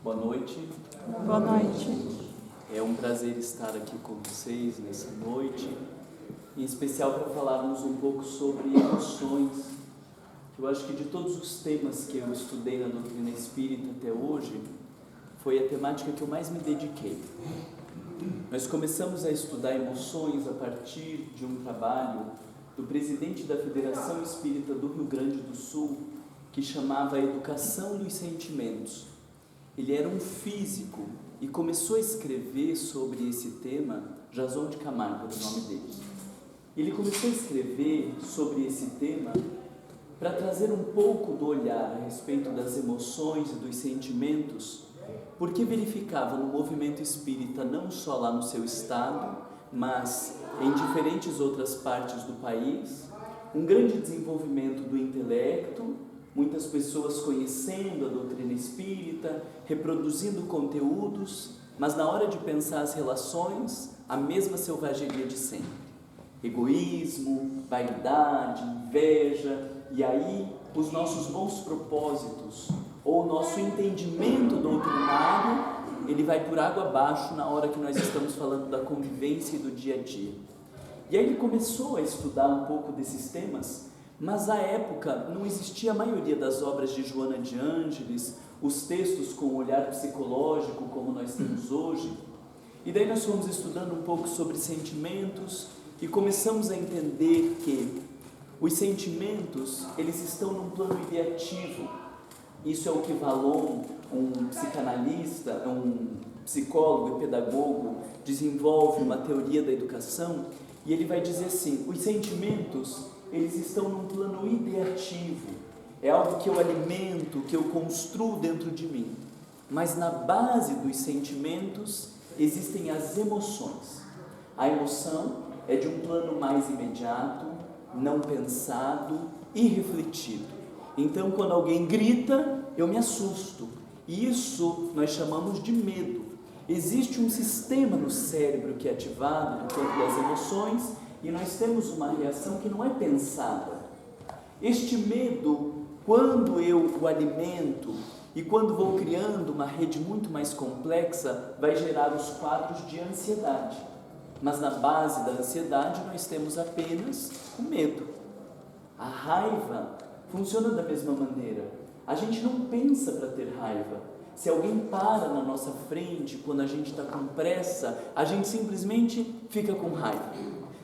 Boa noite. Boa noite. É um prazer estar aqui com vocês nessa noite, em especial para falarmos um pouco sobre emoções. Eu acho que de todos os temas que eu estudei na doutrina espírita até hoje, foi a temática que eu mais me dediquei. Nós começamos a estudar emoções a partir de um trabalho do presidente da Federação Espírita do Rio Grande do Sul, que chamava a Educação dos Sentimentos. Ele era um físico e começou a escrever sobre esse tema, Jason de Camargo, era o nome dele. Ele começou a escrever sobre esse tema para trazer um pouco do olhar a respeito das emoções e dos sentimentos, porque verificava no movimento espírita, não só lá no seu estado, mas em diferentes outras partes do país, um grande desenvolvimento do intelecto, muitas pessoas conhecendo a doutrina espírita, reproduzindo conteúdos, mas na hora de pensar as relações, a mesma selvageria de sempre. Egoísmo, vaidade, inveja, e aí os nossos bons propósitos, ou o nosso entendimento doutrinário, ele vai por água abaixo na hora que nós estamos falando da convivência e do dia a dia. E aí ele começou a estudar um pouco desses temas, mas à época não existia a maioria das obras de Joana de Ângeles, os textos com olhar psicológico como nós temos hoje. E daí nós fomos estudando um pouco sobre sentimentos e começamos a entender que os sentimentos, eles estão num plano ideativo. Isso é o que Vallon, um psicanalista, um psicólogo e pedagogo, desenvolve uma teoria da educação, e ele vai dizer assim: os sentimentos, eles estão num plano ideativo, é algo que eu alimento, que eu construo dentro de mim, mas na base dos sentimentos existem as emoções. A emoção é de um plano mais imediato, não pensado e refletido. Então, quando alguém grita, eu me assusto. Isso nós chamamos de medo. Existe um sistema no cérebro que é ativado no campo das emoções e nós temos uma reação que não é pensada. Este medo, quando eu o alimento e quando vou criando uma rede muito mais complexa, vai gerar os quadros de ansiedade. Mas na base da ansiedade nós temos apenas o medo. A raiva funciona da mesma maneira. A gente não pensa para ter raiva. Se alguém para na nossa frente quando a gente está com pressa, a gente simplesmente fica com raiva.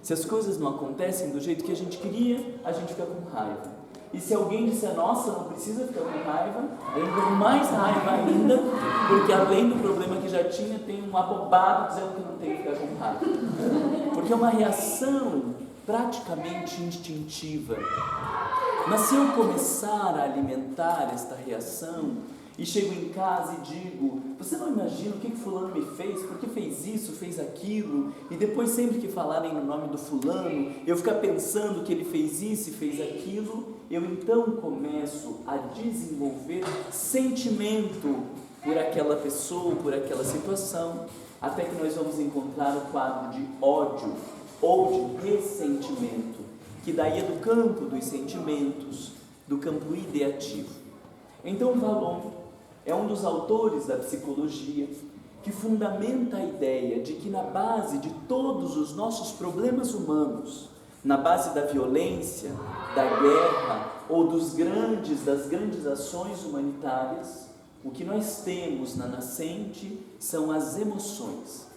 Se as coisas não acontecem do jeito que a gente queria, a gente fica com raiva. E se alguém disser, nossa, não precisa ficar com raiva, a gente fica com mais raiva ainda, porque além do problema que já tinha, tem um abobado dizendo que não tem que ficar com raiva. Porque é uma reação praticamente instintiva. Mas se eu começar a alimentar esta reação, e chego em casa e digo, você não imagina o que fulano me fez, por que fez isso, fez aquilo, e depois sempre que falarem no nome do fulano, eu ficar pensando que ele fez isso e fez aquilo, eu então começo a desenvolver sentimento por aquela pessoa, por aquela situação, até que nós vamos encontrar o quadro de ódio ou de ressentimento, que daí é do campo dos sentimentos, do campo ideativo. Então Vallon é um dos autores da psicologia que fundamenta a ideia de que na base de todos os nossos problemas humanos, na base da violência, da guerra ou das grandes ações humanitárias, o que nós temos na nascente são as emoções.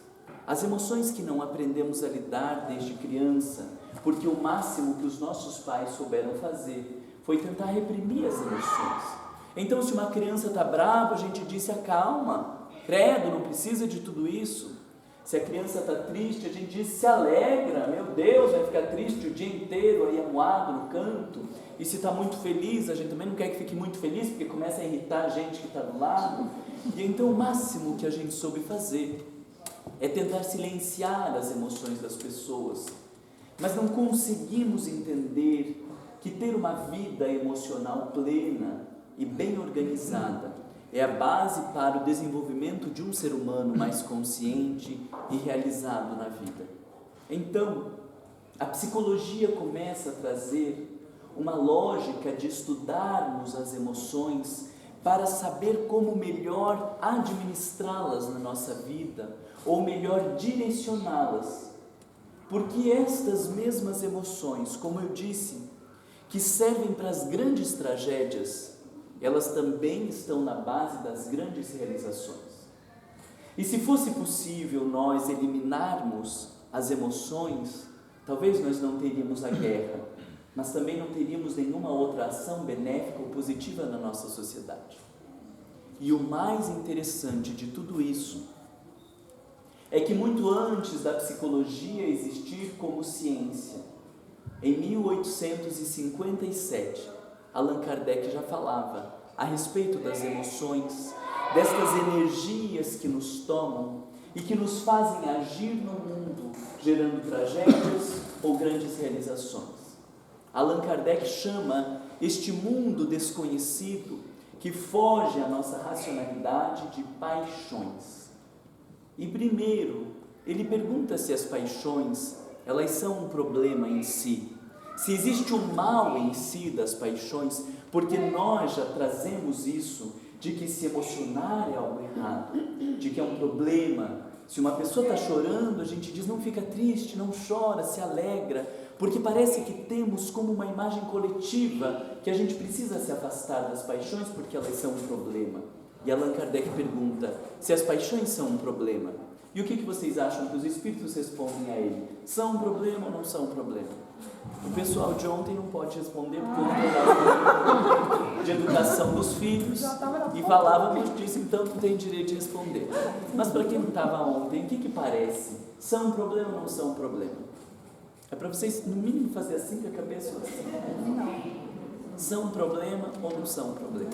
As emoções que não aprendemos a lidar desde criança, porque o máximo que os nossos pais souberam fazer foi tentar reprimir as emoções. Então, se uma criança está brava, a gente diz, se acalma, credo, não precisa de tudo isso. Se a criança está triste, a gente diz, se alegra, meu Deus, vai ficar triste o dia inteiro, aí amuado no canto. E se está muito feliz, a gente também não quer que fique muito feliz, porque começa a irritar a gente que está do lado. E então o máximo que a gente soube fazer é tentar silenciar as emoções das pessoas. Mas não conseguimos entender que ter uma vida emocional plena e bem organizada é a base para o desenvolvimento de um ser humano mais consciente e realizado na vida. Então, a psicologia começa a trazer uma lógica de estudarmos as emoções para saber como melhor administrá-las na nossa vida, ou melhor direcioná-las. Porque estas mesmas emoções, como eu disse, que servem para as grandes tragédias, elas também estão na base das grandes realizações. E se fosse possível nós eliminarmos as emoções, talvez nós não teríamos a guerra, mas também não teríamos nenhuma outra ação benéfica ou positiva na nossa sociedade. E o mais interessante de tudo isso é que muito antes da psicologia existir como ciência, em 1857, Allan Kardec já falava a respeito das emoções, destas energias que nos tomam e que nos fazem agir no mundo, gerando tragédias ou grandes realizações. Allan Kardec chama este mundo desconhecido, que foge à nossa racionalidade, de paixões. E primeiro, ele pergunta se as paixões, elas são um problema em si. Se existe um mal em si das paixões, porque nós já trazemos isso, de que se emocionar é algo errado, de que é um problema. Se uma pessoa está chorando, a gente diz, não fica triste, não chora, se alegra, porque parece que temos como uma imagem coletiva que a gente precisa se afastar das paixões porque elas são um problema. E Allan Kardec pergunta se as paixões são um problema. E o que vocês acham que os espíritos respondem a ele? São um problema ou não são um problema? O pessoal de ontem não pode responder porque eu estava de educação dos filhos e falávamos disso, então não tem direito de responder. Mas para quem não estava ontem, o que parece? São um problema ou não são um problema? É para vocês, no mínimo, fazer assim com a cabeça. Assim. São um problema ou não são um problema?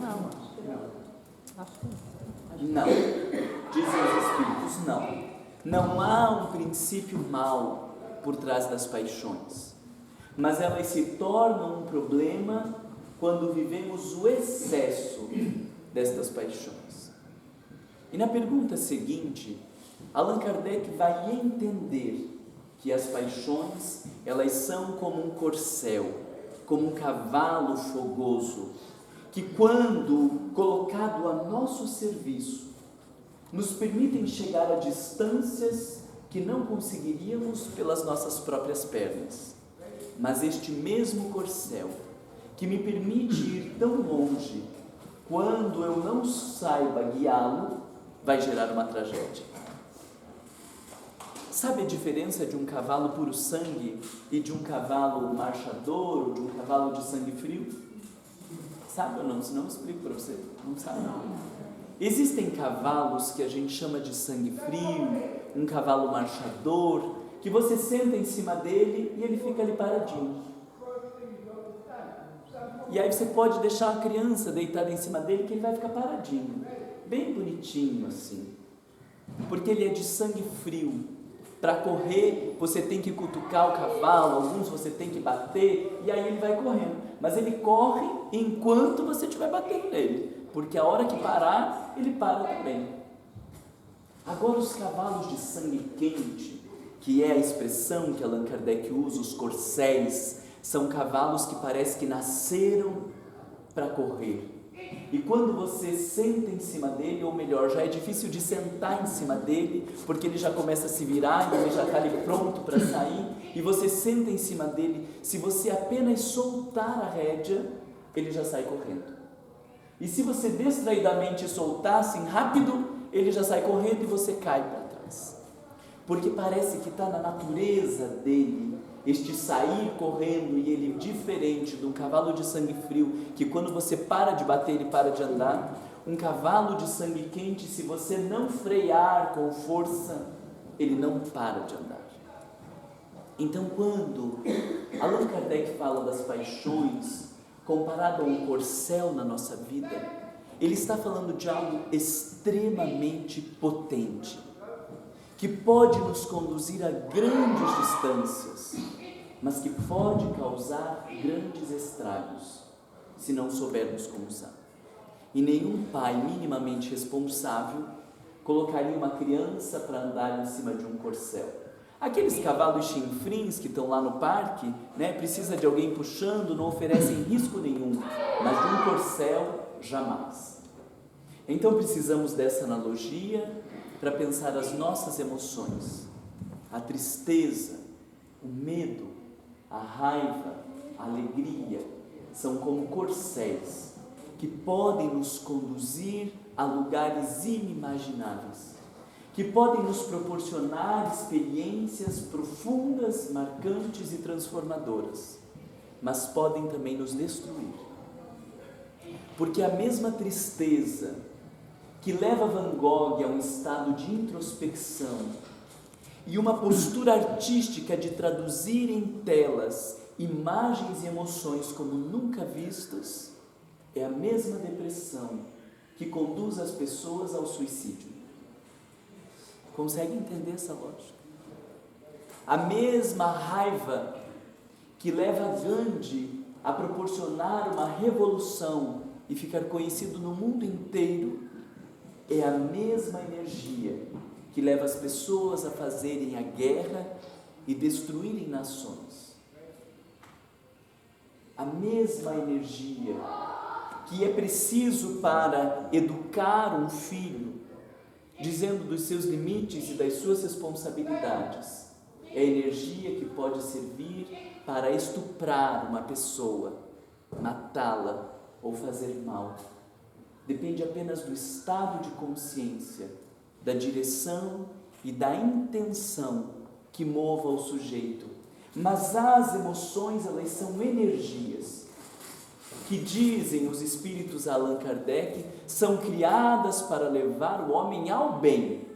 Não. Dizem os espíritos, não. Não há um princípio mau por trás das paixões, mas elas se tornam um problema quando vivemos o excesso destas paixões. E na pergunta seguinte, Allan Kardec vai entender que as paixões, elas são como um corcel, como um cavalo fogoso, que quando colocado a nosso serviço, nos permitem chegar a distâncias que não conseguiríamos pelas nossas próprias pernas. Mas este mesmo corcel, que me permite ir tão longe, quando eu não saiba guiá-lo, vai gerar uma tragédia. Sabe a diferença de um cavalo puro sangue e de um cavalo marchador, ou de um cavalo de sangue frio? Sabe ou não? Senão eu explico para você. Não sabe não. Existem cavalos que a gente chama de sangue frio, um cavalo marchador, que você senta em cima dele e ele fica ali paradinho. E aí você pode deixar a criança deitada em cima dele que ele vai ficar paradinho, bem bonitinho assim, porque ele é de sangue frio. Para correr, você tem que cutucar o cavalo, alguns você tem que bater, e aí ele vai correndo. Mas ele corre enquanto você estiver batendo nele, porque a hora que parar, ele para também. Agora, os cavalos de sangue quente, que é a expressão que Allan Kardec usa, os corcéis, são cavalos que parece que nasceram para correr. E quando você senta em cima dele, ou melhor, já é difícil de sentar em cima dele, porque ele já começa a se virar e ele já está ali pronto para sair, e você senta em cima dele, se você apenas soltar a rédea, ele já sai correndo. E se você distraidamente soltar assim rápido, ele já sai correndo e você cai para trás. Porque parece que está na natureza dele, este sair correndo, e ele diferente de um cavalo de sangue frio, que quando você para de bater, ele para de andar. Um cavalo de sangue quente, se você não frear com força, ele não para de andar. Então, quando Allan Kardec fala das paixões, comparado a um corcel na nossa vida, ele está falando de algo extremamente potente, que pode nos conduzir a grandes distâncias, mas que pode causar grandes estragos, se não soubermos como usar. E nenhum pai minimamente responsável colocaria uma criança para andar em cima de um corcel. Aqueles cavalos chinfrins que estão lá no parque, precisa de alguém puxando, não oferecem risco nenhum, mas de um corcel, jamais. Então precisamos dessa analogia para pensar as nossas emoções. A tristeza, o medo, a raiva, a alegria são como corcéis que podem nos conduzir a lugares inimagináveis, que podem nos proporcionar experiências profundas, marcantes e transformadoras, mas podem também nos destruir. Porque a mesma tristeza que leva Van Gogh a um estado de introspecção e uma postura artística de traduzir em telas imagens e emoções como nunca vistas, é a mesma depressão que conduz as pessoas ao suicídio. Consegue entender essa lógica? A mesma raiva que leva Gandhi a proporcionar uma revolução e ficar conhecido no mundo inteiro, é a mesma energia que leva as pessoas a fazerem a guerra e destruírem nações. A mesma energia que é preciso para educar um filho, dizendo dos seus limites e das suas responsabilidades, é a energia que pode servir para estuprar uma pessoa, matá-la ou fazer mal. Depende apenas do estado de consciência, da direção e da intenção que mova o sujeito. Mas as emoções, elas são energias que, dizem os espíritos Allan Kardec, são criadas para levar o homem ao bem.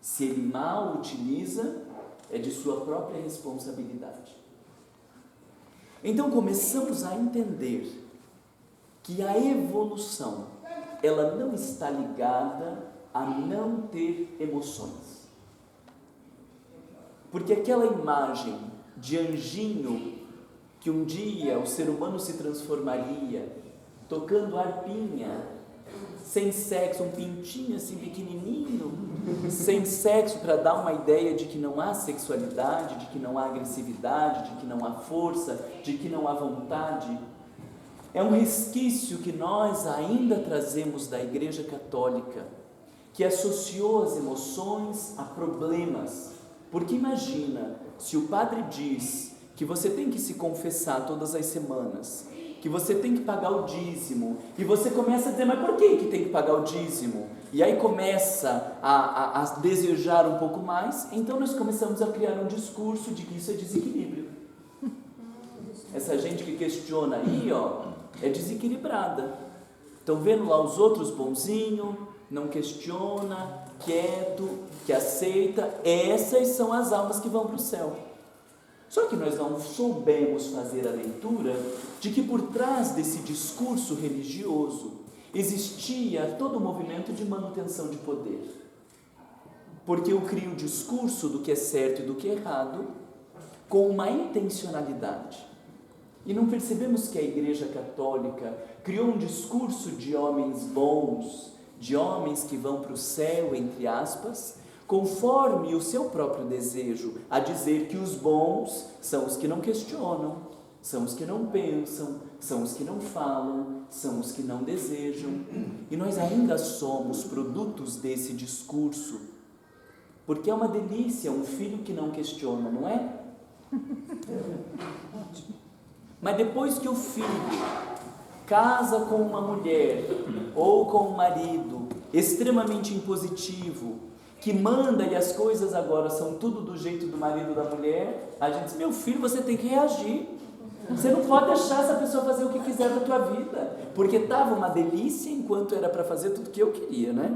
Se ele mal utiliza, é de sua própria responsabilidade. Então começamos a entender que a evolução, ela não está ligada a não ter emoções. Porque aquela imagem de anjinho que um dia o ser humano se transformaria, tocando harpinha, sem sexo, um pintinho assim pequenininho, sem sexo, para dar uma ideia de que não há sexualidade, de que não há agressividade, de que não há força, de que não há vontade. É um resquício que nós ainda trazemos da Igreja Católica, que associou as emoções a problemas. Porque imagina, se o padre diz que você tem que se confessar todas as semanas, que você tem que pagar o dízimo, e você começa a dizer, mas por que tem que pagar o dízimo? E aí começa a desejar um pouco mais, então nós começamos a criar um discurso de que isso é desequilíbrio. Essa gente que questiona aí, é desequilibrada. Estão vendo lá os outros bonzinhos, não questiona, quieto, que aceita, essas são as almas que vão para o céu. Só que nós não soubemos fazer a leitura de que por trás desse discurso religioso existia todo o movimento de manutenção de poder. Porque eu crio o discurso do que é certo e do que é errado com uma intencionalidade. E não percebemos que a Igreja Católica criou um discurso de homens bons, de homens que vão para o céu, entre aspas, conforme o seu próprio desejo, a dizer que os bons são os que não questionam, são os que não pensam, são os que não falam, são os que não desejam. E nós ainda somos produtos desse discurso, porque é uma delícia um filho que não questiona, não é? Mas depois que o filho casa com uma mulher ou com um marido extremamente impositivo, que manda e as coisas agora são tudo do jeito do marido da mulher, a gente diz, meu filho, você tem que reagir. Você não pode deixar essa pessoa fazer o que quiser da tua vida, porque estava uma delícia enquanto era para fazer tudo que eu queria, né?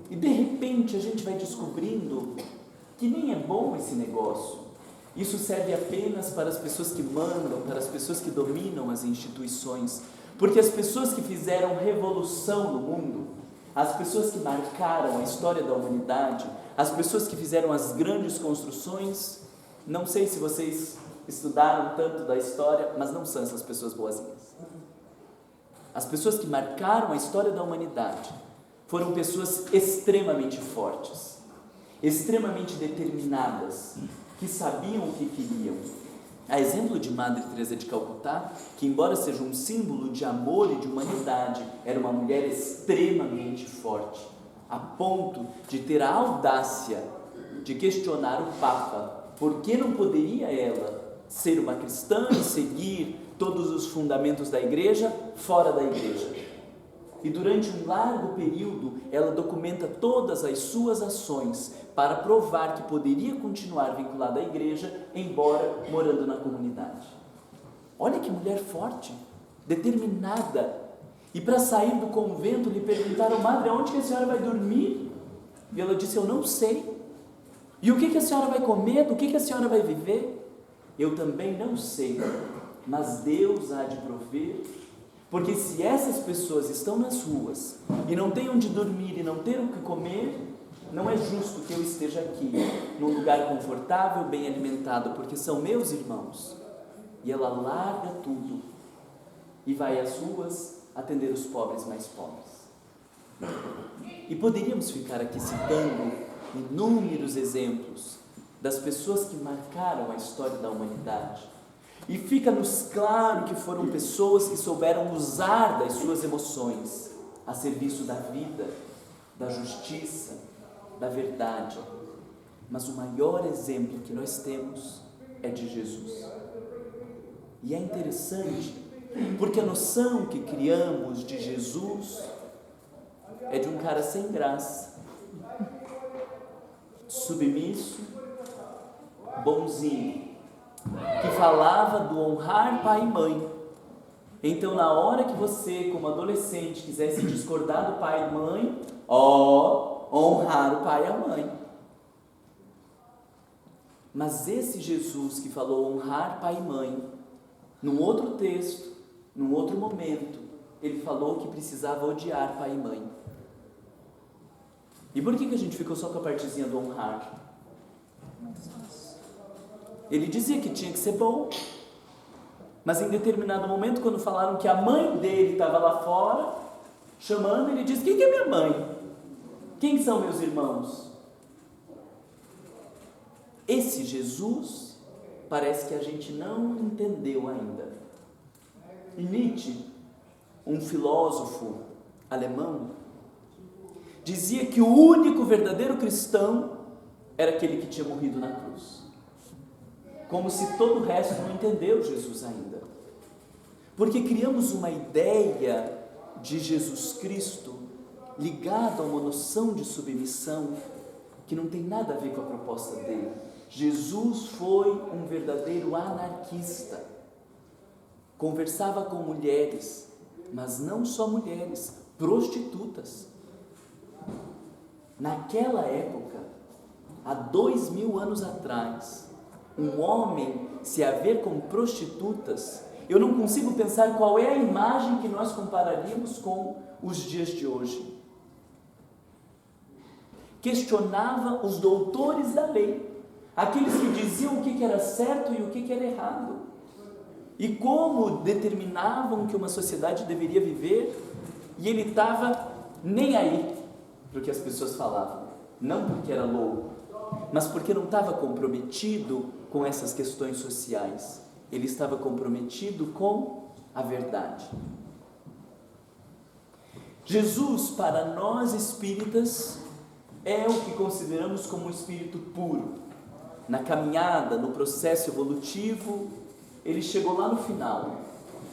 E de repente a gente vai descobrindo que nem é bom esse negócio. Isso serve apenas para as pessoas que mandam, para as pessoas que dominam as instituições, porque as pessoas que fizeram revolução no mundo, as pessoas que marcaram a história da humanidade, as pessoas que fizeram as grandes construções, não sei se vocês estudaram tanto da história, mas não são essas pessoas boazinhas. As pessoas que marcaram a história da humanidade foram pessoas extremamente fortes, extremamente determinadas, que sabiam o que queriam, A exemplo de Madre Teresa de Calcutá, que embora seja um símbolo de amor e de humanidade, era uma mulher extremamente forte, a ponto de ter a audácia de questionar o Papa, por que não poderia ela ser uma cristã e seguir todos os fundamentos da Igreja fora da Igreja. E durante um largo período, ela documenta todas as suas ações para provar que poderia continuar vinculada à Igreja, embora morando na comunidade. Olha que mulher forte, determinada. E para sair do convento, lhe perguntaram: Madre, aonde que a senhora vai dormir? E ela disse: eu não sei. E o que a senhora vai comer? Do que a senhora vai viver? Eu também não sei, mas Deus há de prover. Porque se essas pessoas estão nas ruas e não têm onde dormir e não têm o que comer, não é justo que eu esteja aqui, num lugar confortável, bem alimentado, porque são meus irmãos. E ela larga tudo e vai às ruas atender os pobres mais pobres. E poderíamos ficar aqui citando inúmeros exemplos das pessoas que marcaram a história da humanidade. E fica-nos claro que foram pessoas que souberam usar das suas emoções a serviço da vida, da justiça, da verdade. Mas o maior exemplo que nós temos é de Jesus. E é interessante, porque a noção que criamos de Jesus é de um cara sem graça, submisso, bonzinho, que falava do honrar pai e mãe. Então, na hora que você, como adolescente, quisesse discordar do pai e mãe, honrar o pai e a mãe. Mas esse Jesus que falou honrar pai e mãe, num outro texto, num outro momento, ele falou que precisava odiar pai e mãe. E por que a gente ficou só com a partezinha do honrar? Ele dizia que tinha que ser bom, mas em determinado momento, quando falaram que a mãe dele estava lá fora, chamando, ele disse: quem é minha mãe? Quem são meus irmãos? Esse Jesus parece que a gente não entendeu ainda. E Nietzsche, um filósofo alemão, dizia que o único verdadeiro cristão era aquele que tinha morrido na cruz. Como se todo o resto não entendeu Jesus ainda. Porque criamos uma ideia de Jesus Cristo ligada a uma noção de submissão que não tem nada a ver com a proposta dele. Jesus foi um verdadeiro anarquista. Conversava com mulheres, mas não só mulheres, prostitutas. Naquela época, há 2000 anos atrás, um homem se haver com prostitutas, eu não consigo pensar qual é a imagem que nós compararíamos com os dias de hoje. Questionava os doutores da lei, aqueles que diziam o que era certo e o que era errado, e como determinavam que uma sociedade deveria viver, e ele estava nem aí para o que as pessoas falavam, não porque era louco, mas porque não estava comprometido com essas questões sociais. Ele estava comprometido com a verdade. Jesus, para nós espíritas, é o que consideramos como um espírito puro. Na caminhada, no processo evolutivo, ele chegou lá no final.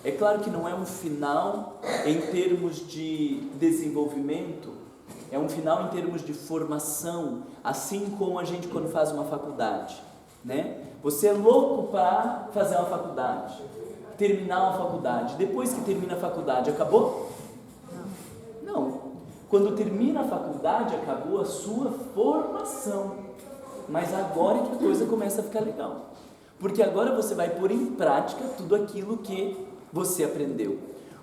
É claro que não é um final em termos de desenvolvimento, é um final em termos de formação, assim como a gente quando faz uma faculdade, né? Você é louco para fazer uma faculdade, terminar uma faculdade. Depois que termina a faculdade, acabou? Não. Quando termina a faculdade, acabou a sua formação. Mas agora é que a coisa começa a ficar legal. Porque agora você vai pôr em prática tudo aquilo que você aprendeu.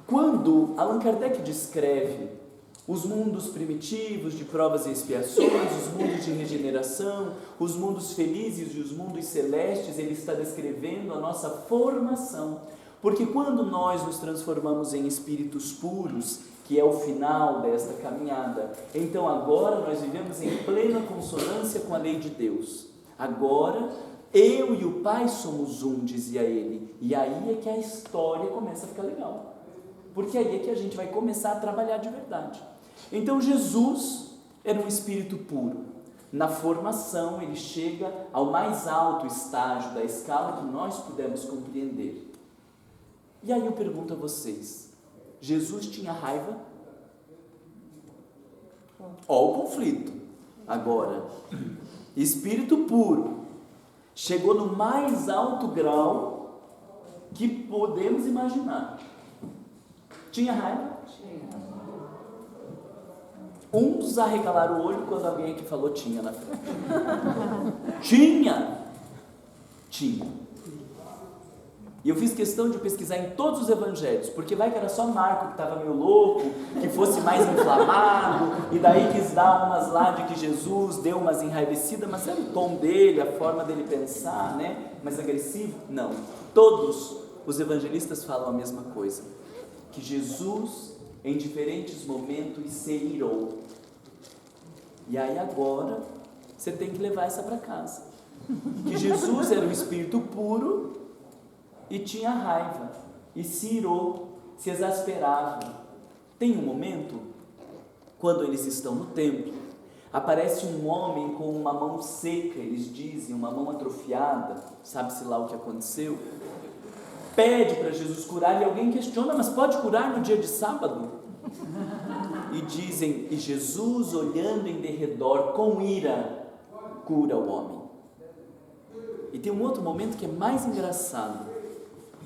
Quando Allan Kardec descreve os mundos primitivos de provas e expiações, os mundos de regeneração, os mundos felizes e os mundos celestes, ele está descrevendo a nossa formação. Porque quando nós nos transformamos em espíritos puros, que é o final desta caminhada, então agora nós vivemos em plena consonância com a lei de Deus. Agora Eu e o Pai somos um, dizia ele. E aí é que a história começa a ficar legal. Porque aí é que a gente vai começar a trabalhar de verdade. Então Jesus era um espírito puro. Na formação ele chega ao mais alto estágio da escala que nós pudemos compreender. E aí eu pergunto a vocês, Jesus tinha raiva? Ó o conflito. Agora, espírito puro, chegou no mais alto grau que podemos imaginar. Tinha raiva? Uns arregalaram o olho quando alguém aqui falou tinha na frente. Tinha. E eu fiz questão de pesquisar em todos os evangelhos, porque vai que era só Marco que estava meio louco, que fosse mais inflamado, e daí quis dar umas lá de que Jesus deu umas enraivecidas, mas era o tom dele, a forma dele pensar, né? Mais agressivo? Não. Todos os evangelistas falam a mesma coisa, que Jesus, em diferentes momentos, se irou. E aí agora, você tem que levar essa para casa. Que Jesus era um espírito puro, e tinha raiva, e se irou, se exasperava. Tem um momento, quando eles estão no templo, aparece um homem com uma mão seca, eles dizem, uma mão atrofiada, sabe-se lá o que aconteceu, pede para Jesus curar, e alguém questiona, mas pode curar no dia de sábado? E dizem, e Jesus, olhando em derredor, com ira, cura o homem. E tem um outro momento que é mais engraçado,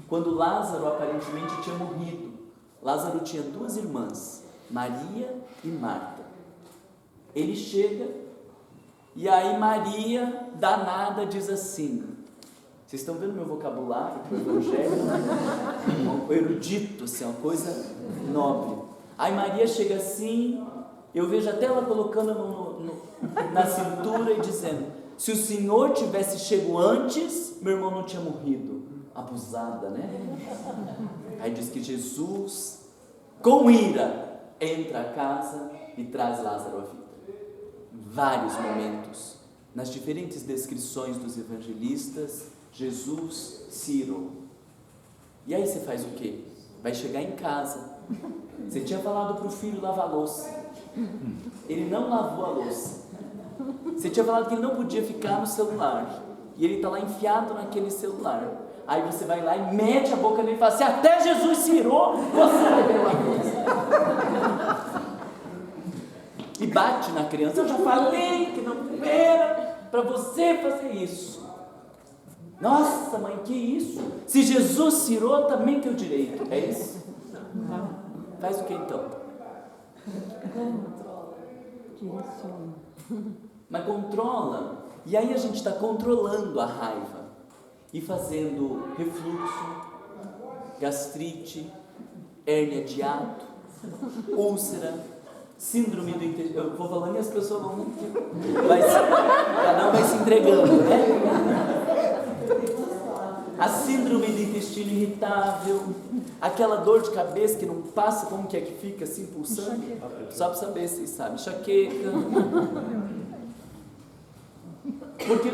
quando Lázaro aparentemente tinha morrido. Lázaro tinha duas irmãs, Maria e Marta. Ele chega, e aí Maria, danada, diz assim, vocês estão vendo meu vocabulário para o evangelho? Um erudito, assim, uma coisa nobre. Aí Maria chega assim, eu vejo até ela colocando na cintura e dizendo, se o Senhor tivesse chego antes, meu irmão não tinha morrido. Abusada, né? Aí diz que Jesus, com ira, entra a casa e traz Lázaro à vida. Vários momentos, nas diferentes descrições dos evangelistas, Jesus se irou. E aí você faz o quê? Vai chegar em casa. Você tinha falado para o filho lavar a louça. Ele não lavou a louça. Você tinha falado que ele não podia ficar no celular. E ele está lá enfiado naquele celular. Aí você vai lá e mete a boca nele e fala, se até Jesus se irou, você vai ver uma coisa. E bate na criança, eu já falei que não era para você fazer isso. Nossa mãe, que isso? Se Jesus se irou, também tem o direito. É isso? Faz o que então? Controla, direciona. Mas controla. E aí a gente está controlando a raiva. E fazendo refluxo, gastrite, hérnia de hiato, úlcera, síndrome do intestino. Eu vou falando e as pessoas vão... Cada um vai se entregando, né? A síndrome do intestino irritável, aquela dor de cabeça que não passa, como que é que fica assim, pulsando? Só para saber se sabe, enxaqueca. Porque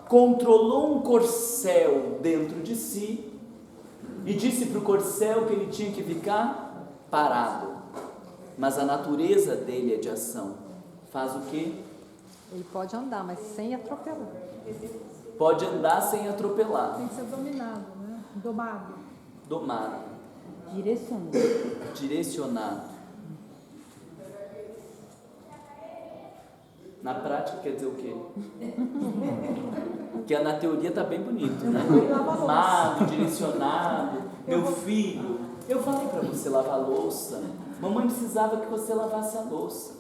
controlou um corcel dentro de si e disse para o corcel que ele tinha que ficar parado. Mas a natureza dele é de ação. Faz o quê? Ele pode andar, mas sem atropelar. Pode andar sem atropelar. Tem que ser dominado, né? Domado. Direcionado. Na prática quer dizer o quê? Porque na teoria está bem bonito, né? Amado, direcionado. Meu filho, eu falei para você lavar a louça. Mamãe precisava que você lavasse a louça.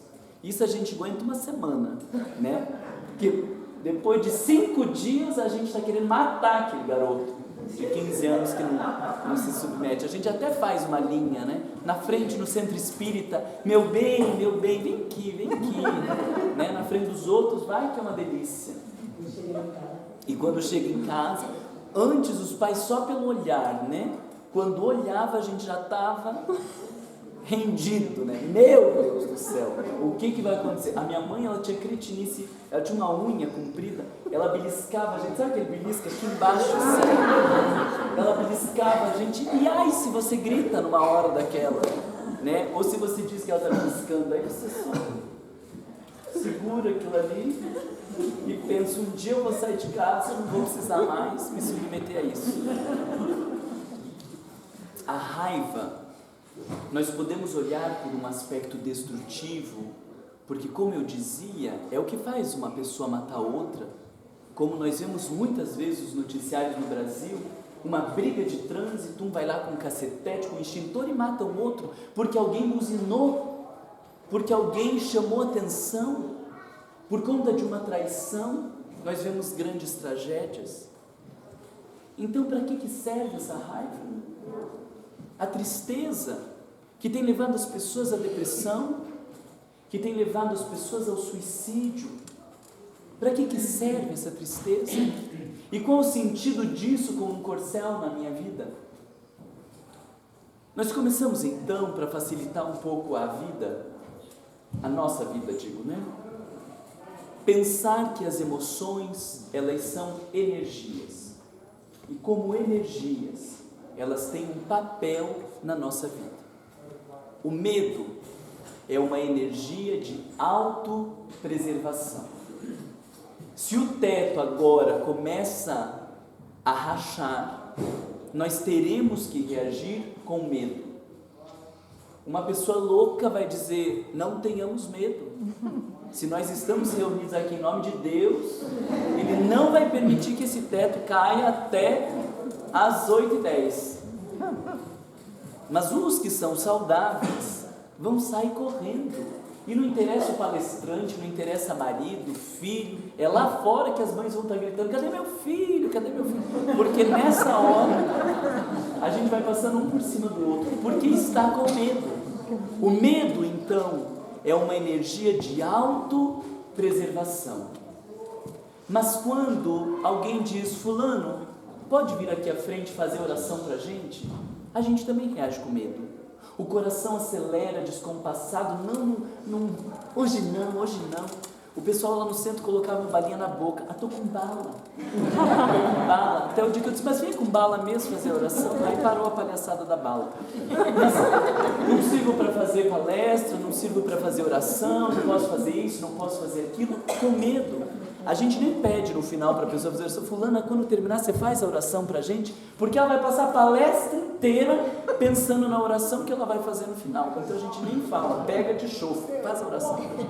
Isso a gente aguenta uma semana, né? Porque depois de 5 dias a gente está querendo matar aquele garoto de 15 anos que não se submete. A gente até faz uma linha, né? Na frente, no centro espírita, meu bem, vem aqui, né? Na frente dos outros, vai que é uma delícia. E quando chega em casa, antes os pais só pelo olhar, né? Quando olhava a gente já estava rendido, né? Meu Deus do céu, o que vai acontecer? A minha mãe, ela tinha cretinice, ela tinha uma unha comprida, ela beliscava a gente, sabe aquele belisca aqui embaixo, assim? Ela beliscava a gente, e ai, se você grita numa hora daquela, né? Ou se você diz que ela está beliscando, aí você só segura aquilo ali e pensa, um dia eu vou sair de casa, não vou precisar mais me submeter a isso. A raiva, nós podemos olhar por um aspecto destrutivo, porque, como eu dizia, é o que faz uma pessoa matar outra. Como nós vemos muitas vezes nos noticiários no Brasil, uma briga de trânsito, um vai lá com um cacetete, com um extintor e mata o outro, porque alguém buzinou, porque alguém chamou atenção, por conta de uma traição, nós vemos grandes tragédias. Então, para que serve essa raiva? A tristeza que tem levado as pessoas à depressão, que tem levado as pessoas ao suicídio. Para que serve essa tristeza? E qual o sentido disso como um corcel na minha vida? Nós começamos então, para facilitar um pouco a vida, a nossa vida, digo, né? Pensar que as emoções, elas são energias. E como energias, elas têm um papel na nossa vida. O medo é uma energia de autopreservação. Se o teto agora começa a rachar, nós teremos que reagir com medo. Uma pessoa louca vai dizer, não tenhamos medo. Se nós estamos reunidos aqui em nome de Deus, Ele não vai permitir que esse teto caia até às 8h10. Mas os que são saudáveis vão sair correndo. E não interessa o palestrante, não interessa marido, filho, é lá fora que as mães vão estar gritando, cadê meu filho, cadê meu filho? Porque nessa hora, a gente vai passando um por cima do outro, porque está com medo. O medo, então, é uma energia de autopreservação. Mas quando alguém diz, fulano, pode vir aqui à frente fazer oração para a gente também reage com medo. O coração acelera, descompassado, hoje não. O pessoal lá no centro colocava uma balinha na boca, estou com bala. Até o dia que eu disse, mas vem com bala mesmo fazer oração, aí parou a palhaçada da bala. Mas não sirvo para fazer palestra, não sirvo para fazer oração, não posso fazer isso, não posso fazer aquilo, com medo. A gente nem pede no final para a pessoa fazer oração, fulana, quando terminar você faz a oração para a gente, porque ela vai passar a palestra inteira pensando na oração que ela vai fazer no final, então a gente nem fala, pega de chofre, faz a oração pra gente.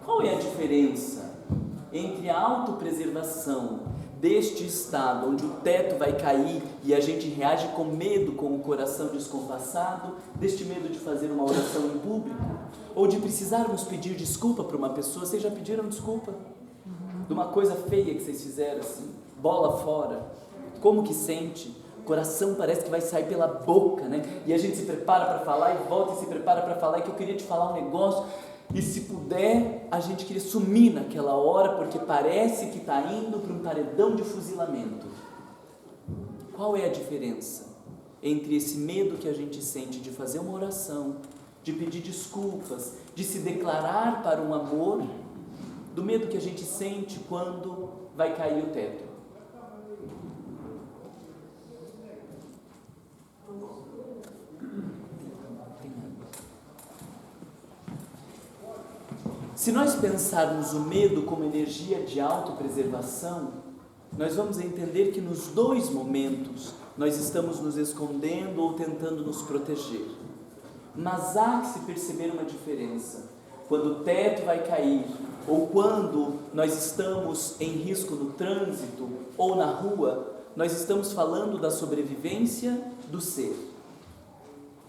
Qual é a diferença entre a autopreservação deste estado, onde o teto vai cair e a gente reage com medo, com o coração descompassado, deste medo de fazer uma oração em público, ou de precisarmos pedir desculpa para uma pessoa? Vocês já pediram desculpa? De uma coisa feia que vocês fizeram assim, bola fora, como que sente? O coração parece que vai sair pela boca, né? E a gente se prepara para falar e volta e se prepara para falar, e que eu queria te falar um negócio, e se puder, a gente queria sumir naquela hora, porque parece que está indo para um paredão de fuzilamento. Qual é a diferença entre esse medo que a gente sente de fazer uma oração, de pedir desculpas, de se declarar para um amor, do medo que a gente sente quando vai cair o teto? Se nós pensarmos o medo como energia de autopreservação, nós vamos entender que nos dois momentos nós estamos nos escondendo ou tentando nos proteger. Mas há que se perceber uma diferença. Quando o teto vai cair, ou quando nós estamos em risco no trânsito ou na rua, nós estamos falando da sobrevivência do ser.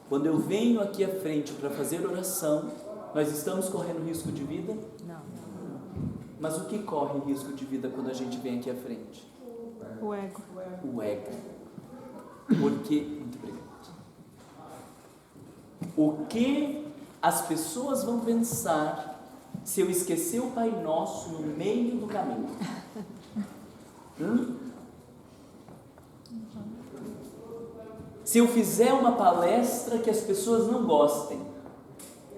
Quando eu venho aqui à frente para fazer oração, nós estamos correndo risco de vida? Não. Mas o que corre risco de vida quando a gente vem aqui à frente? O ego. O ego. Porque, muito obrigado. O que as pessoas vão pensar se eu esquecer o Pai Nosso no meio do caminho? Se eu fizer uma palestra que as pessoas não gostem,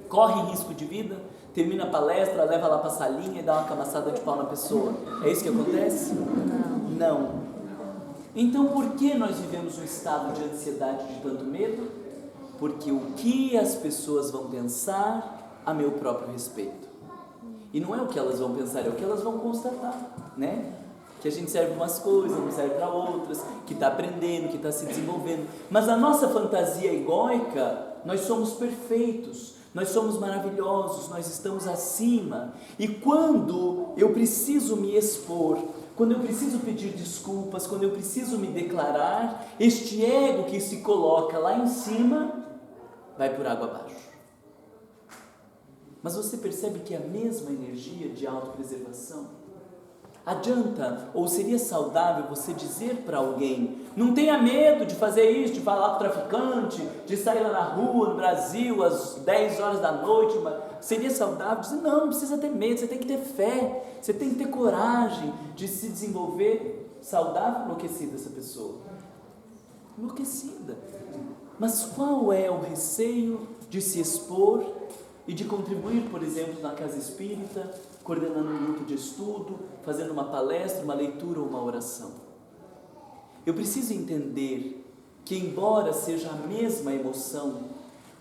corre risco de vida, termina a palestra, leva lá para a salinha e dá uma camaçada de pau na pessoa. É isso que acontece? Não. Então por que nós vivemos um estado de ansiedade, de tanto medo? Porque o que as pessoas vão pensar a meu próprio respeito. E não é o que elas vão pensar, é o que elas vão constatar, né? Que a gente serve para umas coisas, não serve para outras, que está aprendendo, que está se desenvolvendo. Mas a nossa fantasia egóica, nós somos perfeitos, nós somos maravilhosos, nós estamos acima. E quando eu preciso me expor, quando eu preciso pedir desculpas, quando eu preciso me declarar, este ego que se coloca lá em cima, vai por água abaixo. Mas você percebe que é a mesma energia de autopreservação? Adianta, ou seria saudável você dizer para alguém, não tenha medo de fazer isso, de falar com o traficante, de sair lá na rua, no Brasil, às 10 horas da noite, seria saudável dizer, não precisa ter medo, você tem que ter fé, você tem que ter coragem de se desenvolver. Saudável ou enlouquecida essa pessoa? Enlouquecida. Mas qual é o receio de se expor e de contribuir, por exemplo, na casa espírita, coordenando um grupo de estudo, fazendo uma palestra, uma leitura ou uma oração? Eu preciso entender que, embora seja a mesma emoção,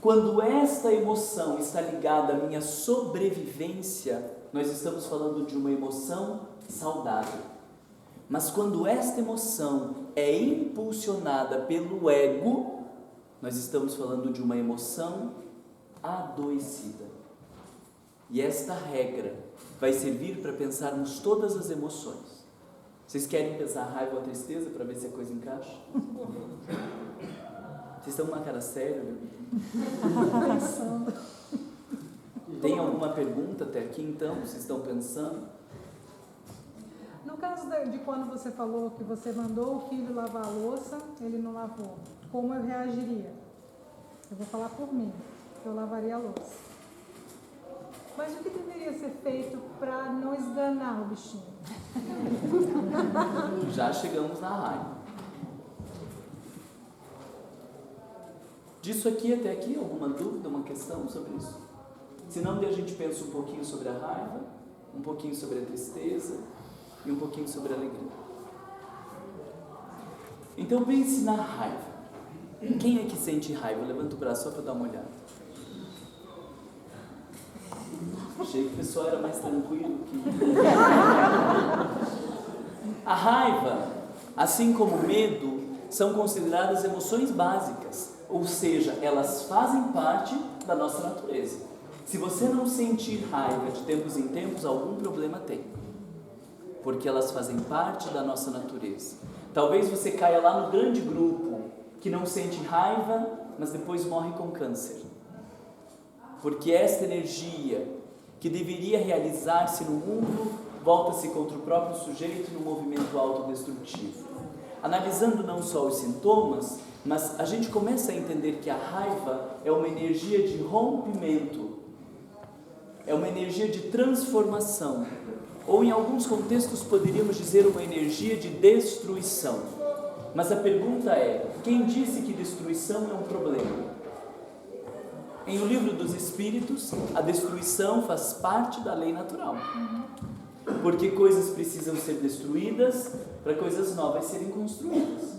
quando esta emoção está ligada à minha sobrevivência, nós estamos falando de uma emoção saudável. Mas quando esta emoção é impulsionada pelo ego, nós estamos falando de uma emoção adoecida. E esta regra vai servir para pensarmos todas as emoções. Vocês querem pensar a raiva ou a tristeza para ver se a coisa encaixa? Vocês estão com uma cara séria? Pensando. Tem alguma pergunta até aqui então? Vocês estão pensando? No caso de quando você falou que você mandou o filho lavar a louça, ele não lavou, como eu reagiria? Eu vou falar por mim, eu lavaria a louça. Mas o que deveria ser feito para não esganar o bichinho? Já chegamos na raiva. Disso aqui até aqui, alguma dúvida, uma questão sobre isso? Se não, daí a gente pensa um pouquinho sobre a raiva, um pouquinho sobre a tristeza e um pouquinho sobre a alegria. Então pense na raiva. Quem é que sente raiva? Levanta o braço só para dar uma olhada. Achei que o pessoal era mais tranquilo que... A raiva, assim como o medo, são consideradas emoções básicas, ou seja, elas fazem parte da nossa natureza. Se você não sentir raiva de tempos em tempos, algum problema tem, porque elas fazem parte da nossa natureza. Talvez você caia lá no grande grupo que não sente raiva, mas depois morre com câncer, porque esta energia que deveria realizar-se no mundo, volta-se contra o próprio sujeito num movimento autodestrutivo. Analisando não só os sintomas, mas a gente começa a entender que a raiva é uma energia de rompimento, é uma energia de transformação, ou em alguns contextos poderíamos dizer uma energia de destruição. Mas a pergunta é, quem disse que destruição é um problema? Em O Livro dos Espíritos, a destruição faz parte da lei natural. Porque coisas precisam ser destruídas para coisas novas serem construídas.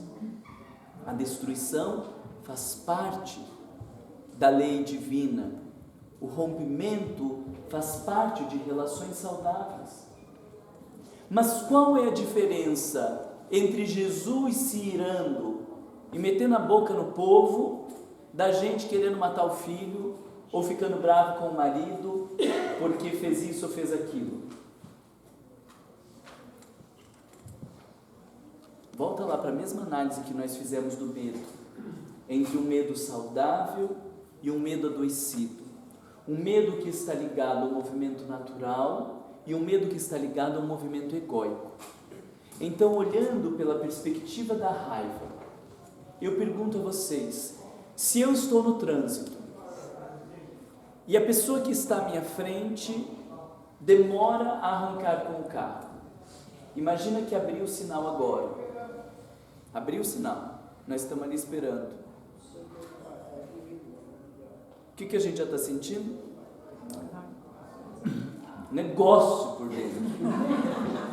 A destruição faz parte da lei divina. O rompimento faz parte de relações saudáveis. Mas qual é a diferença entre Jesus se irando e metendo a boca no povo, da gente querendo matar o filho, ou ficando bravo com o marido, porque fez isso ou fez aquilo? Volta lá para a mesma análise que nós fizemos do medo, entre um medo saudável e um medo adoecido. Um medo que está ligado ao movimento natural e um medo que está ligado ao movimento egóico. Então, olhando pela perspectiva da raiva, eu pergunto a vocês, se eu estou no trânsito e a pessoa que está à minha frente demora a arrancar com o carro, imagina que abriu o sinal agora, abriu o sinal, nós estamos ali esperando, que a gente já está sentindo? Negócio por dentro.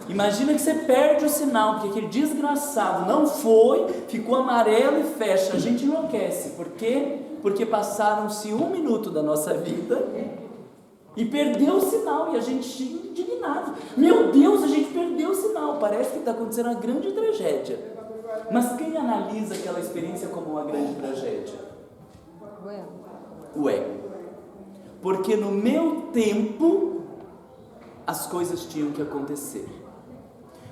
Imagina que você perde o sinal, porque aquele desgraçado não foi, ficou amarelo e fecha. A gente enlouquece. Por quê? Porque passaram-se 1 minuto da nossa vida e perdeu o sinal, e a gente indignado. Meu Deus, a gente perdeu o sinal. Parece que está acontecendo uma grande tragédia. Mas quem analisa aquela experiência como uma grande tragédia? O ego. Porque no meu tempo as coisas tinham que acontecer.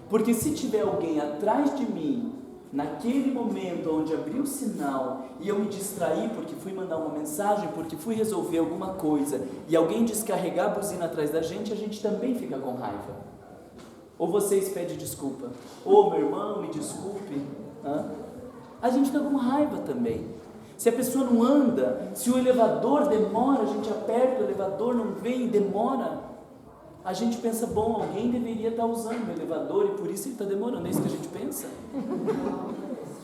Porque se tiver alguém atrás de mim, naquele momento onde abriu o sinal e eu me distraí porque fui mandar uma mensagem, porque fui resolver alguma coisa, e alguém descarregar a buzina atrás da gente, a gente também fica com raiva. Ou vocês pedem desculpa, ou meu irmão, me desculpe. A gente fica com raiva também. Se a pessoa não anda, se o elevador demora, a gente aperta o elevador, não vem, demora. A gente pensa, bom, alguém deveria estar usando o elevador e por isso ele está demorando. É isso que a gente pensa?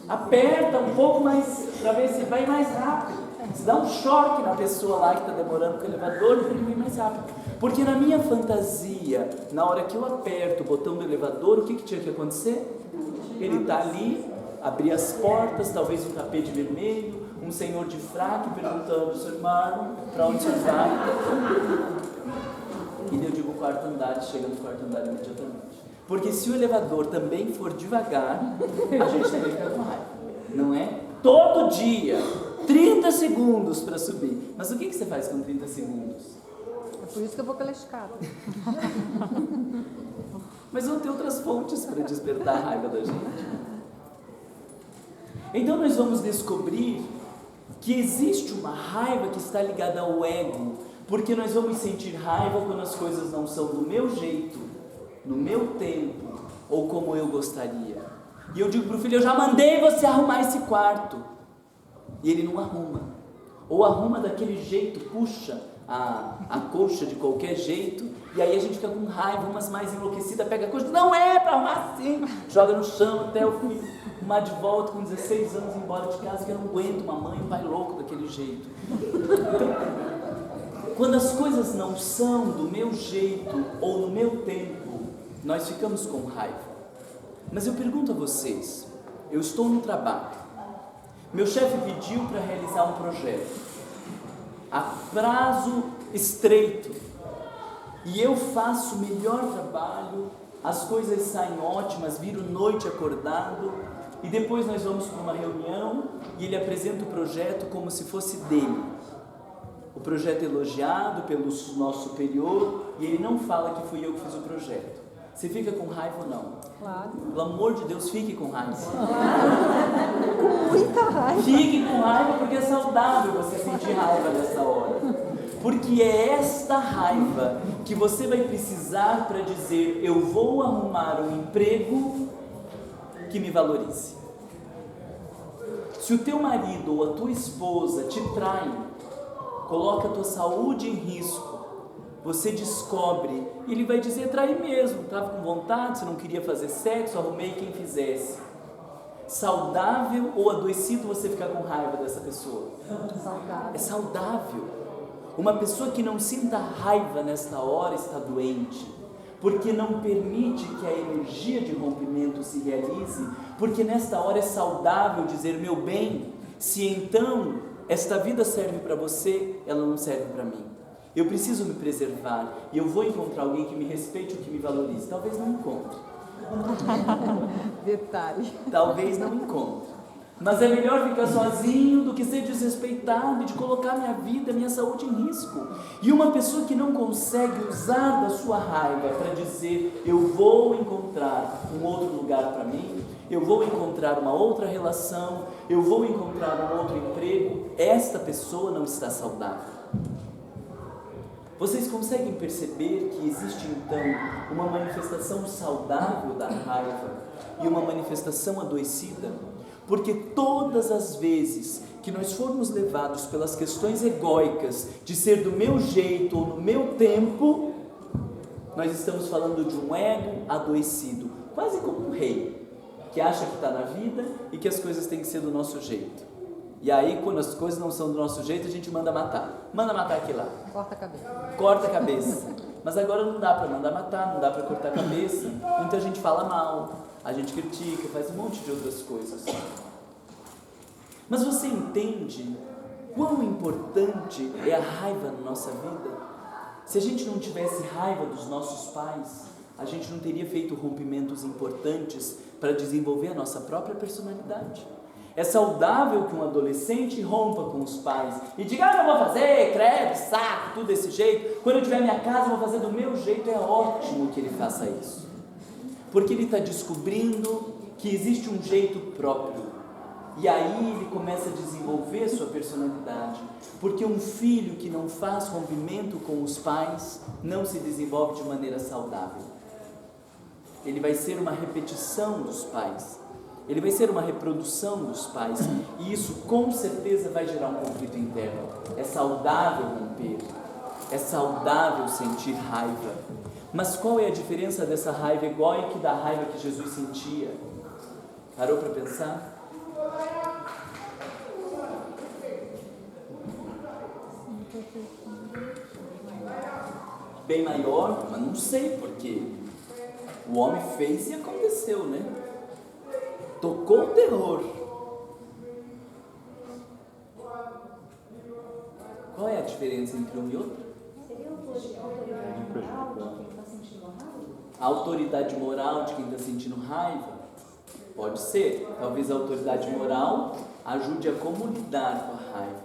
Aperta um pouco mais, para ver se vai mais rápido. Se dá um choque na pessoa lá que está demorando com o elevador, ele vem mais rápido. Porque na minha fantasia, na hora que eu aperto o botão do elevador, o que tinha que acontecer? Ele está ali, abrir as portas, talvez um tapete vermelho, um senhor de fraque perguntando, Sr. Marlon, para onde você vai? E eu digo quarto andar, e chega no quarto andar imediatamente. Porque se o elevador também for devagar, a gente também fica com raiva, não é? Todo dia, 30 segundos para subir. Mas o que você faz com 30 segundos? É por isso que eu vou pela escada. Mas vão ter outras fontes para despertar a raiva da gente. Então nós vamos descobrir que existe uma raiva que está ligada ao ego, porque nós vamos sentir raiva quando as coisas não são do meu jeito, no meu tempo, ou como eu gostaria. E eu digo para o filho, eu já mandei você arrumar esse quarto. E ele não arruma. Ou arruma daquele jeito, puxa a coxa de qualquer jeito, e aí a gente fica com raiva, umas mais enlouquecidas, pega a coxa, não é para arrumar assim, joga no chão até o filho arrumar de volta com 16 anos embora de casa, que eu não aguento uma mãe e um pai louco daquele jeito. Então, quando as coisas não são do meu jeito ou no meu tempo, nós ficamos com raiva. Mas eu pergunto a vocês, eu estou no trabalho, meu chefe pediu para realizar um projeto a prazo estreito, e eu faço o melhor trabalho, as coisas saem ótimas, viro noite acordado, e depois nós vamos para uma reunião e ele apresenta o projeto como se fosse dele. O projeto é elogiado pelo nosso superior e ele não fala que fui eu que fiz o projeto. Você fica com raiva ou não? Claro. Pelo amor de Deus, fique com raiva. Com muita raiva. Fique com raiva porque é saudável você sentir raiva nessa hora. Porque é esta raiva que você vai precisar para dizer, eu vou arrumar um emprego que me valorize. Se o teu marido ou a tua esposa te traem, coloca a tua saúde em risco, você descobre, ele vai dizer, traí mesmo, estava com vontade, você não queria fazer sexo, arrumei quem fizesse. Saudável ou adoecido você ficar com raiva dessa pessoa? Saudável. É saudável. Uma pessoa que não sinta raiva nesta hora está doente, porque não permite que a energia de rompimento se realize, porque nesta hora é saudável dizer, meu bem, se então esta vida serve para você, ela não serve para mim. Eu preciso me preservar e eu vou encontrar alguém que me respeite ou que me valorize. Talvez não encontre. Detalhe. Talvez não encontre. Mas é melhor ficar sozinho do que ser desrespeitado e de colocar minha vida, minha saúde em risco. E uma pessoa que não consegue usar da sua raiva para dizer, eu vou encontrar um outro lugar para mim, eu vou encontrar uma outra relação, eu vou encontrar um outro emprego, esta pessoa não está saudável. Vocês conseguem perceber que existe então uma manifestação saudável da raiva e uma manifestação adoecida? Porque todas as vezes que nós formos levados pelas questões egóicas de ser do meu jeito ou no meu tempo, nós estamos falando de um ego adoecido, quase como um rei, que acha que está na vida e que as coisas têm que ser do nosso jeito. E aí, quando as coisas não são do nosso jeito, a gente manda matar. Manda matar aquele lá. Corta a cabeça. Corta a cabeça. Mas agora não dá para mandar matar, não dá para cortar a cabeça. Então a gente fala mal, a gente critica, faz um monte de outras coisas. Mas você entende quão importante é a raiva na nossa vida? Se a gente não tivesse raiva dos nossos pais, a gente não teria feito rompimentos importantes para desenvolver a nossa própria personalidade. É saudável que um adolescente rompa com os pais e diga, eu vou fazer, credo, saco, tudo desse jeito. Quando eu tiver minha casa, eu vou fazer do meu jeito. É ótimo que ele faça isso. Porque ele está descobrindo que existe um jeito próprio. E aí ele começa a desenvolver sua personalidade. Porque um filho que não faz rompimento com os pais não se desenvolve de maneira saudável. Ele vai ser uma repetição dos pais. Ele vai ser uma reprodução dos pais. E isso com certeza vai gerar um conflito interno. É saudável romper. É saudável sentir raiva. Mas qual é a diferença dessa raiva egóica e da raiva que Jesus sentia? Parou para pensar? Bem maior, mas não sei porquê. O homem fez e aconteceu, né? Tocou o terror. Qual é a diferença entre um e outro? Seria a autoridade moral de quem está sentindo raiva? A autoridade moral de quem está sentindo raiva? Pode ser. Talvez a autoridade moral ajude a como lidar com a raiva.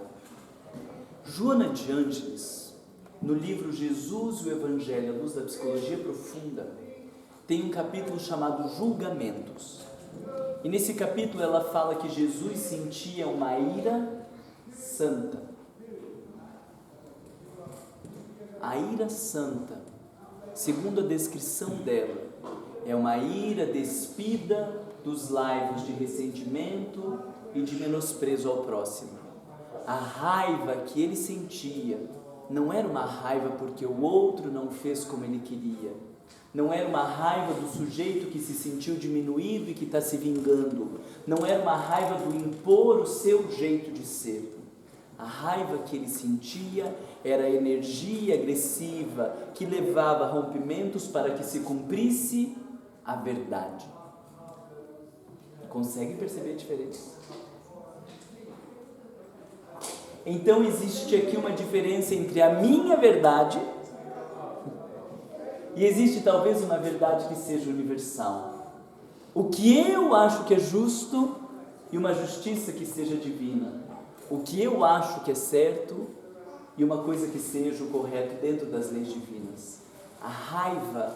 Joana de Ângeles, no livro Jesus e o Evangelho, à luz da psicologia profunda, tem um capítulo chamado Julgamentos. E nesse capítulo ela fala que Jesus sentia uma ira santa. A ira santa, segundo a descrição dela, é uma ira despida dos laivos de ressentimento e de menosprezo ao próximo. A raiva que ele sentia não era uma raiva porque o outro não fez como ele queria. Não era uma raiva do sujeito que se sentiu diminuído e que está se vingando. Não era uma raiva do impor o seu jeito de ser. A raiva que ele sentia era a energia agressiva que levava a rompimentos para que se cumprisse a verdade. Consegue perceber a diferença? Então existe aqui uma diferença entre a minha verdade e existe talvez uma verdade que seja universal. O que eu acho que é justo e uma justiça que seja divina. O que eu acho que é certo e uma coisa que seja o correto dentro das leis divinas. A raiva,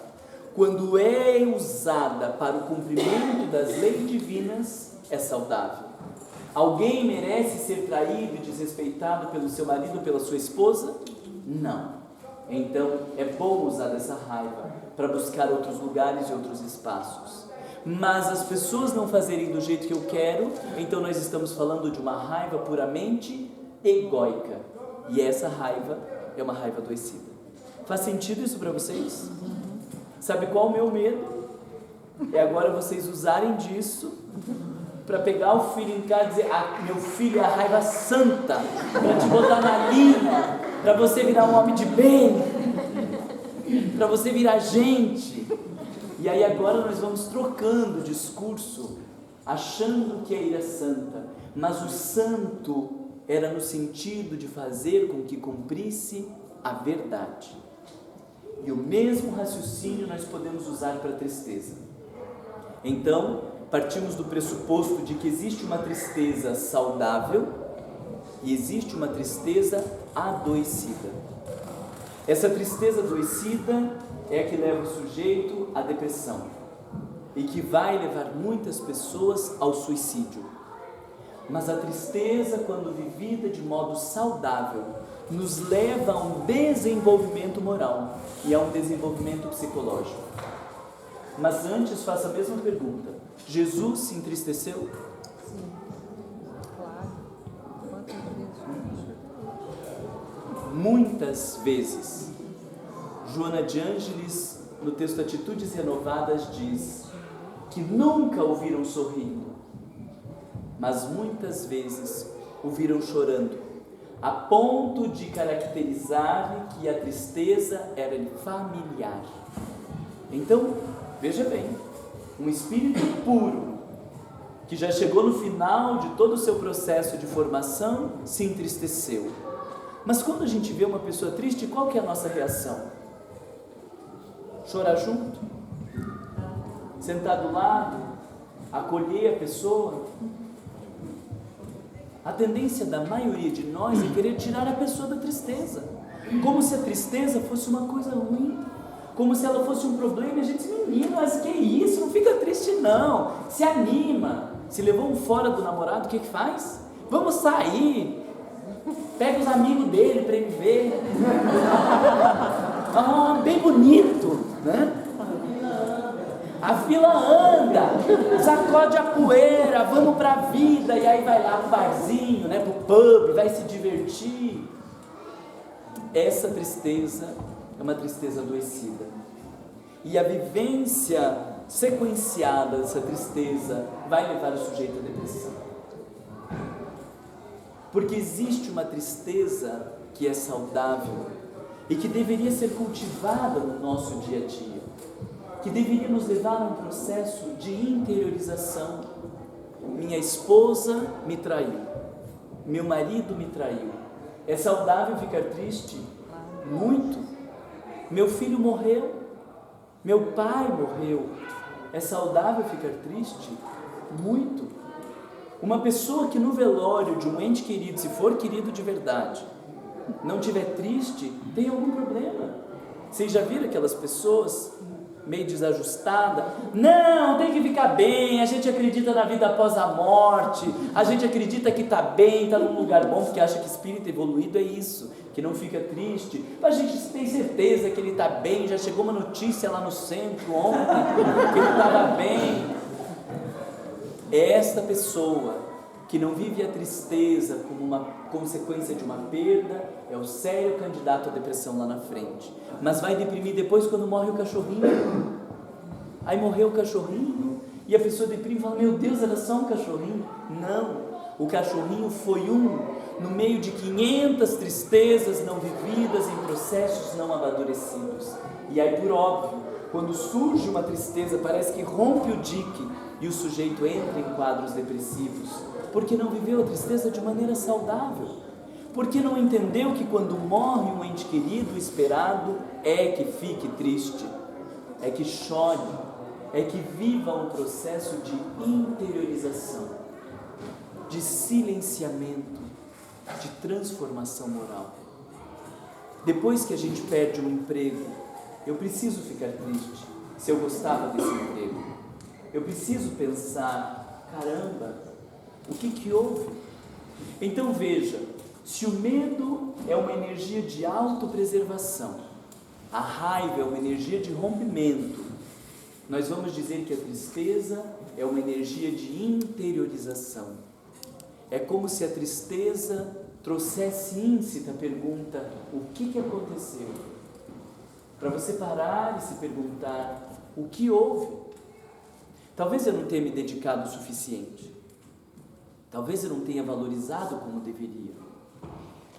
quando é usada para o cumprimento das leis divinas, é saudável. Alguém merece ser traído e desrespeitado pelo seu marido ou pela sua esposa? Não. Então, é bom usar dessa raiva para buscar outros lugares e outros espaços. Mas as pessoas não fazerem do jeito que eu quero, então nós estamos falando de uma raiva puramente egóica. E essa raiva é uma raiva adoecida. Faz sentido isso para vocês? Sabe qual o meu medo? É agora vocês usarem disso para pegar o filho em casa e dizer, meu filho é a raiva santa, para te botar na linha, para você virar um homem de bem, para você virar gente. E aí agora nós vamos trocando o discurso, achando que a ira é santa, mas o santo era no sentido de fazer com que cumprisse a verdade. E o mesmo raciocínio nós podemos usar para a tristeza. Então, partimos do pressuposto de que existe uma tristeza saudável e existe uma tristeza adoecida. Essa tristeza adoecida é a que leva o sujeito à depressão e que vai levar muitas pessoas ao suicídio. Mas a tristeza, quando vivida de modo saudável, nos leva a um desenvolvimento moral e a um desenvolvimento psicológico. Mas antes faço a mesma pergunta. Jesus se entristeceu? Sim, claro. Quantas vezes? Muitas vezes. Joana de Ângeles, no texto Atitudes Renovadas, diz que nunca o viram sorrindo, mas muitas vezes o viram chorando, a ponto de caracterizar que a tristeza era familiar. Então, veja bem, um espírito puro, que já chegou no final de todo o seu processo de formação, se entristeceu. Mas quando a gente vê uma pessoa triste, qual que é a nossa reação? Chorar junto? Sentar do lado? Acolher a pessoa? A tendência da maioria de nós é querer tirar a pessoa da tristeza, como se a tristeza fosse uma coisa ruim, como se ela fosse um problema. E a gente diz: menino, mas que isso? Não fica triste não, se anima. Se levou um fora do namorado, o que faz? Vamos sair, pega os amigos dele para ele ver. Bem bonito, né? A fila anda, sacode a poeira, vamos para a vida. E aí vai lá pro barzinho, né, pro pub, vai se divertir. Essa tristeza é uma tristeza adoecida. E a vivência sequenciada dessa tristeza vai levar o sujeito à depressão. Porque existe uma tristeza que é saudável e que deveria ser cultivada no nosso dia a dia, que deveria nos levar a um processo de interiorização. Minha esposa me traiu, meu marido me traiu. É saudável ficar triste? Muito. Meu filho morreu, meu pai morreu. É saudável ficar triste? Muito. Uma pessoa que no velório de um ente querido, se for querido de verdade, não estiver triste, tem algum problema. Vocês já viram aquelas pessoas meio desajustada? Não, tem que ficar bem, a gente acredita na vida após a morte, a gente acredita que está bem, está num lugar bom, porque acha que espírito evoluído é isso, que não fica triste. A gente tem certeza que ele está bem, já chegou uma notícia lá no centro ontem, que ele estava bem. É esta pessoa que não vive a tristeza como uma consequência de uma perda, é o sério candidato à depressão lá na frente. Mas vai deprimir depois quando morre o cachorrinho. Aí morreu o cachorrinho e a pessoa deprime e fala: meu Deus, era só um cachorrinho. Não, o cachorrinho foi no meio de 500 tristezas não vividas em processos não amadurecidos. E aí, por óbvio, quando surge uma tristeza, parece que rompe o dique e o sujeito entra em quadros depressivos, porque não viveu a tristeza de maneira saudável, porque não entendeu que quando morre um ente querido, o esperado é que fique triste, é que chore, é que viva um processo de interiorização, de silenciamento, de transformação moral. Depois que a gente perde um emprego, eu preciso ficar triste se eu gostava desse emprego. Eu preciso pensar: caramba, o que houve? Então veja, se o medo é uma energia de autopreservação, a raiva é uma energia de rompimento, nós vamos dizer que a tristeza é uma energia de interiorização. É como se a tristeza trouxesse íncita a pergunta: o que aconteceu? Para você parar e se perguntar: o que houve? Talvez eu não tenha me dedicado o suficiente. Talvez eu não tenha valorizado como deveria.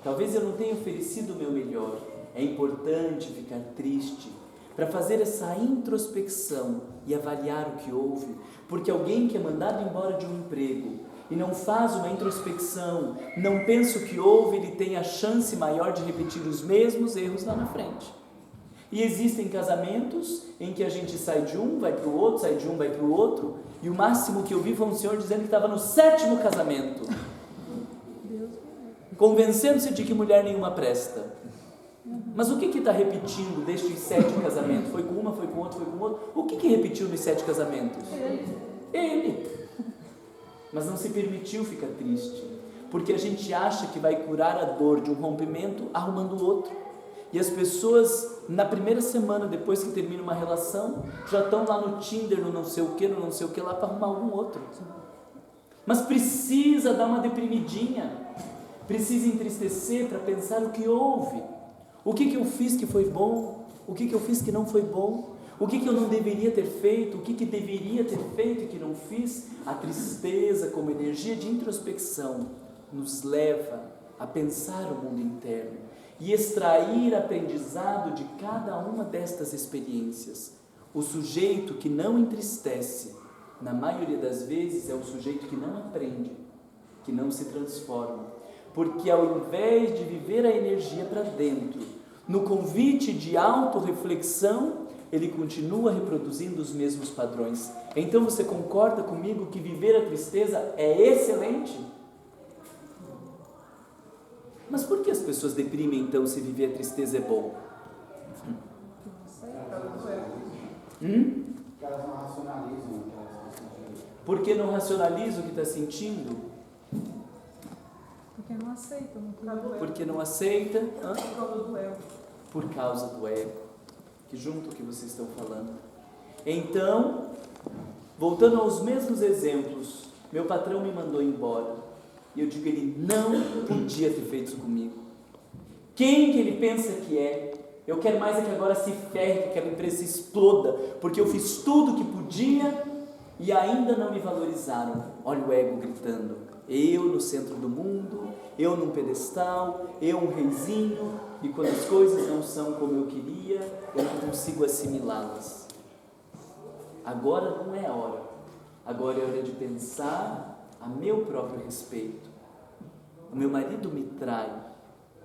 Talvez eu não tenha oferecido o meu melhor. É importante ficar triste para fazer essa introspecção e avaliar o que houve, porque alguém que é mandado embora de um emprego e não faz uma introspecção, não pensa o que houve, ele tem a chance maior de repetir os mesmos erros lá na frente. E existem casamentos em que a gente sai de um, vai para o outro, sai de um, vai para o outro, e o máximo que eu vi foi um senhor dizendo que estava no 7º casamento, convencendo-se de que mulher nenhuma presta. Mas o que está repetindo destes 7 casamentos? Foi com uma, foi com outro, foi com outro. O que repetiu nos 7 casamentos? Ele. Mas não se permitiu ficar triste, porque a gente acha que vai curar a dor de um rompimento arrumando outro. E as pessoas, na primeira semana, depois que termina uma relação, já estão lá no Tinder, no não sei o que lá, para arrumar algum outro. Mas precisa dar uma deprimidinha, precisa entristecer para pensar o que houve. O que eu fiz que foi bom? O que eu fiz que não foi bom? O que eu não deveria ter feito? O que deveria ter feito e que não fiz? A tristeza como energia de introspecção nos leva a pensar o mundo interno e extrair aprendizado de cada uma destas experiências. O sujeito que não entristece, na maioria das vezes, é o sujeito que não aprende, que não se transforma. Porque ao invés de viver a energia para dentro, no convite de autorreflexão, ele continua reproduzindo os mesmos padrões. Então você concorda comigo que viver a tristeza é excelente? Mas por que as pessoas deprimem então se viver a tristeza é bom? Elas não racionalizam. Por que não racionaliza o que está sentindo? Porque não aceitam. Porque não aceita? Por causa do ego. Que junto o que vocês estão falando. Então, voltando aos mesmos exemplos, meu patrão me mandou embora. E eu digo, ele não podia ter feito isso comigo. Quem que ele pensa que é? Eu quero mais é que agora se ferre, que aquela empresa se exploda, porque eu fiz tudo o que podia e ainda não me valorizaram. Olha o ego gritando. Eu no centro do mundo, eu num pedestal, eu um reizinho, e quando as coisas não são como eu queria, eu não consigo assimilá-las. Agora não é a hora. Agora é hora de pensar a meu próprio respeito. O meu marido me trai,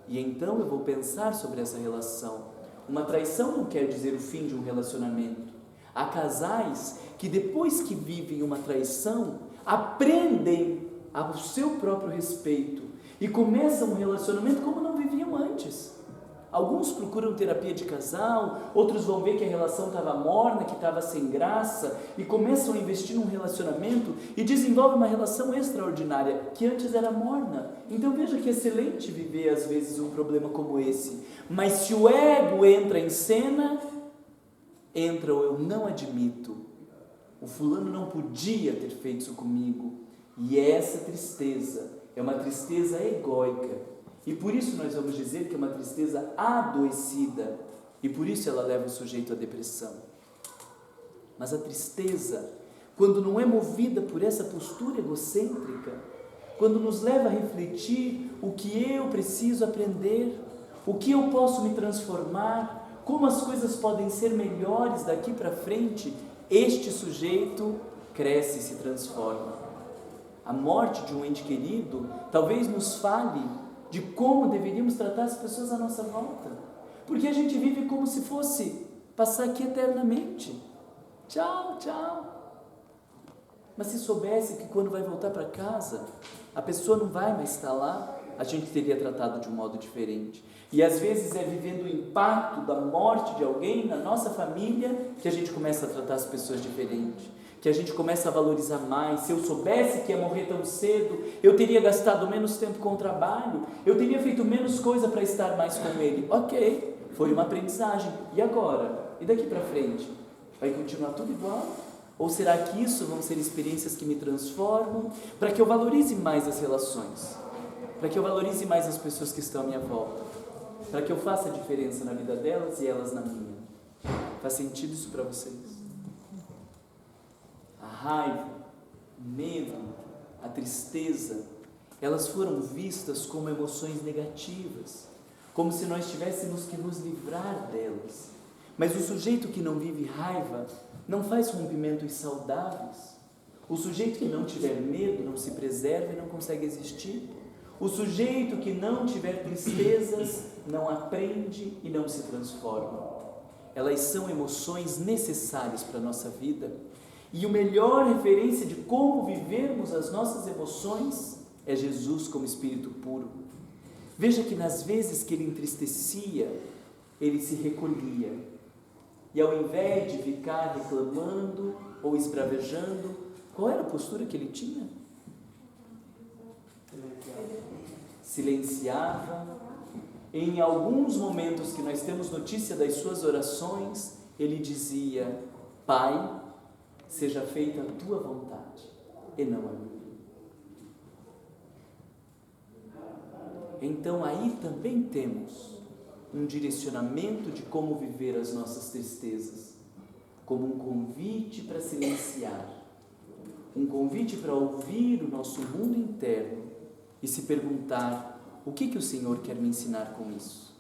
e então eu vou pensar sobre essa relação. Uma traição não quer dizer o fim de um relacionamento. Há casais que depois que vivem uma traição, aprendem ao seu próprio respeito e começam um relacionamento como não viviam antes. Alguns procuram terapia de casal, outros vão ver que a relação estava morna, que estava sem graça, e começam a investir num relacionamento e desenvolvem uma relação extraordinária, que antes era morna. Então veja que excelente viver às vezes um problema como esse. Mas se o ego entra em cena, entra o eu não admito. O fulano não podia ter feito isso comigo. E essa tristeza é uma tristeza egóica. E por isso nós vamos dizer que é uma tristeza adoecida. E por isso ela leva o sujeito à depressão. Mas a tristeza, quando não é movida por essa postura egocêntrica, quando nos leva a refletir o que eu preciso aprender, o que eu posso me transformar, como as coisas podem ser melhores daqui para frente, este sujeito cresce e se transforma. A morte de um ente querido talvez nos fale de como deveríamos tratar as pessoas à nossa volta. Porque a gente vive como se fosse passar aqui eternamente. Tchau, tchau. Mas se soubesse que quando vai voltar para casa, a pessoa não vai mais estar lá, a gente teria tratado de um modo diferente. E às vezes é vivendo o impacto da morte de alguém na nossa família que a gente começa a tratar as pessoas diferente. Que a gente começa a valorizar mais. Se eu soubesse que ia morrer tão cedo, eu teria gastado menos tempo com o trabalho, eu teria feito menos coisa para estar mais com ele. Ok, foi uma aprendizagem. E agora? E daqui para frente? Vai continuar tudo igual? Ou será que isso vão ser experiências que me transformam para que eu valorize mais as relações? Para que eu valorize mais as pessoas que estão à minha volta? Para que eu faça a diferença na vida delas e elas na minha? Faz sentido isso para vocês? A raiva, o medo, a tristeza, elas foram vistas como emoções negativas, como se nós tivéssemos que nos livrar delas. Mas o sujeito que não vive raiva não faz rompimentos saudáveis. O sujeito que não tiver medo não se preserva e não consegue existir. O sujeito que não tiver tristezas não aprende e não se transforma. Elas são emoções necessárias para a nossa vida. E a melhor referência de como vivermos as nossas emoções é Jesus como Espírito puro. Veja que nas vezes que ele entristecia, ele se recolhia. E ao invés de ficar reclamando ou esbravejando, qual era a postura que ele tinha? Silenciava. Em alguns momentos que nós temos notícia das suas orações, ele dizia: Pai, seja feita a tua vontade e não a minha. Então aí também temos um direcionamento de como viver as nossas tristezas, como um convite para silenciar, um convite para ouvir o nosso mundo interno e se perguntar: o que o Senhor quer me ensinar com isso?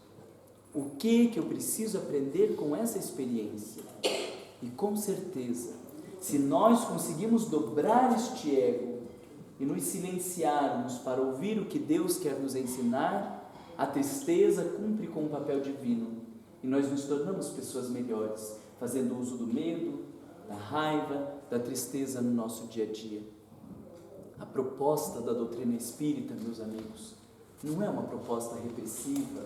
O que eu preciso aprender com essa experiência? E com certeza, se nós conseguimos dobrar este ego e nos silenciarmos para ouvir o que Deus quer nos ensinar, a tristeza cumpre com um papel divino e nós nos tornamos pessoas melhores, fazendo uso do medo, da raiva, da tristeza no nosso dia a dia. A proposta da doutrina espírita, meus amigos, não é uma proposta repressiva,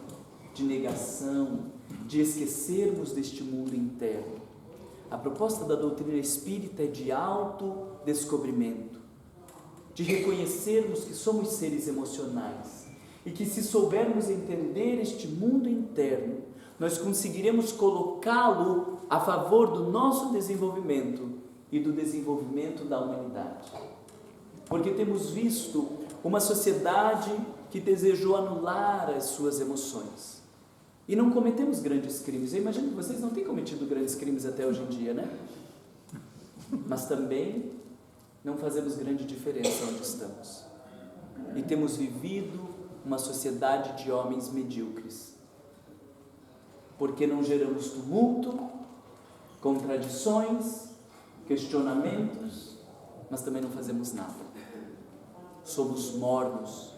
de negação, de esquecermos deste mundo interno. A proposta da doutrina espírita é de autodescobrimento, de reconhecermos que somos seres emocionais e que, se soubermos entender este mundo interno, nós conseguiremos colocá-lo a favor do nosso desenvolvimento e do desenvolvimento da humanidade. Porque temos visto uma sociedade que desejou anular as suas emoções. E não cometemos grandes crimes. Eu imagino que vocês não têm cometido grandes crimes até hoje em dia, né? Mas também não fazemos grande diferença onde estamos. E temos vivido uma sociedade de homens medíocres. Porque não geramos tumulto, contradições, questionamentos, mas também não fazemos nada. Somos mornos,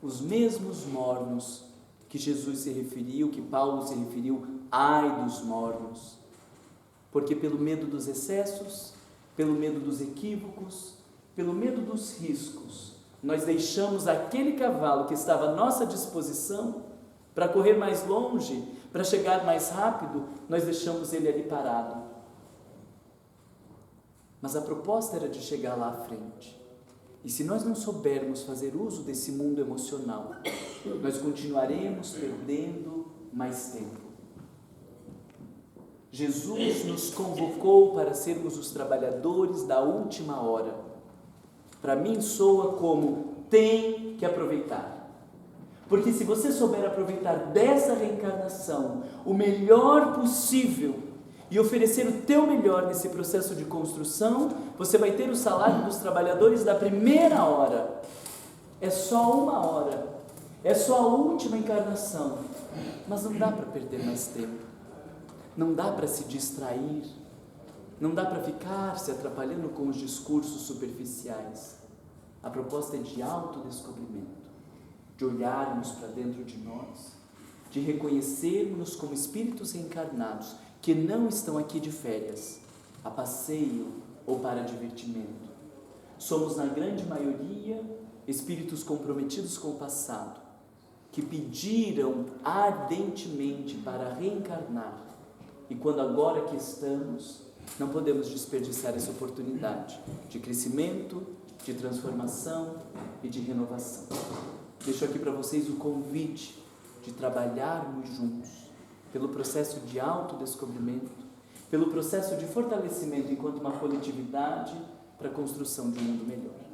os mesmos mornos que Jesus se referiu, que Paulo se referiu, ai dos mornos. Porque pelo medo dos excessos, pelo medo dos equívocos, pelo medo dos riscos, nós deixamos aquele cavalo que estava à nossa disposição para correr mais longe, para chegar mais rápido, nós deixamos ele ali parado. Mas a proposta era de chegar lá à frente. E se nós não soubermos fazer uso desse mundo emocional, nós continuaremos perdendo mais tempo. Jesus nos convocou para sermos os trabalhadores da última hora. Para mim soa como: tem que aproveitar. Porque se você souber aproveitar dessa reencarnação o melhor possível e oferecer o teu melhor nesse processo de construção, você vai ter o salário dos trabalhadores da primeira hora. É só uma hora, é só a última encarnação, mas não dá para perder mais tempo, não dá para se distrair, não dá para ficar se atrapalhando com os discursos superficiais. A proposta é de autodescobrimento, de olharmos para dentro de nós, de reconhecermos como espíritos reencarnados que não estão aqui de férias, a passeio ou para divertimento. Somos, na grande maioria, espíritos comprometidos com o passado, que pediram ardentemente para reencarnar. E quando agora que estamos, não podemos desperdiçar essa oportunidade de crescimento, de transformação e de renovação. Deixo aqui para vocês o convite de trabalharmos juntos pelo processo de autodescobrimento, pelo processo de fortalecimento enquanto uma coletividade para a construção de um mundo melhor.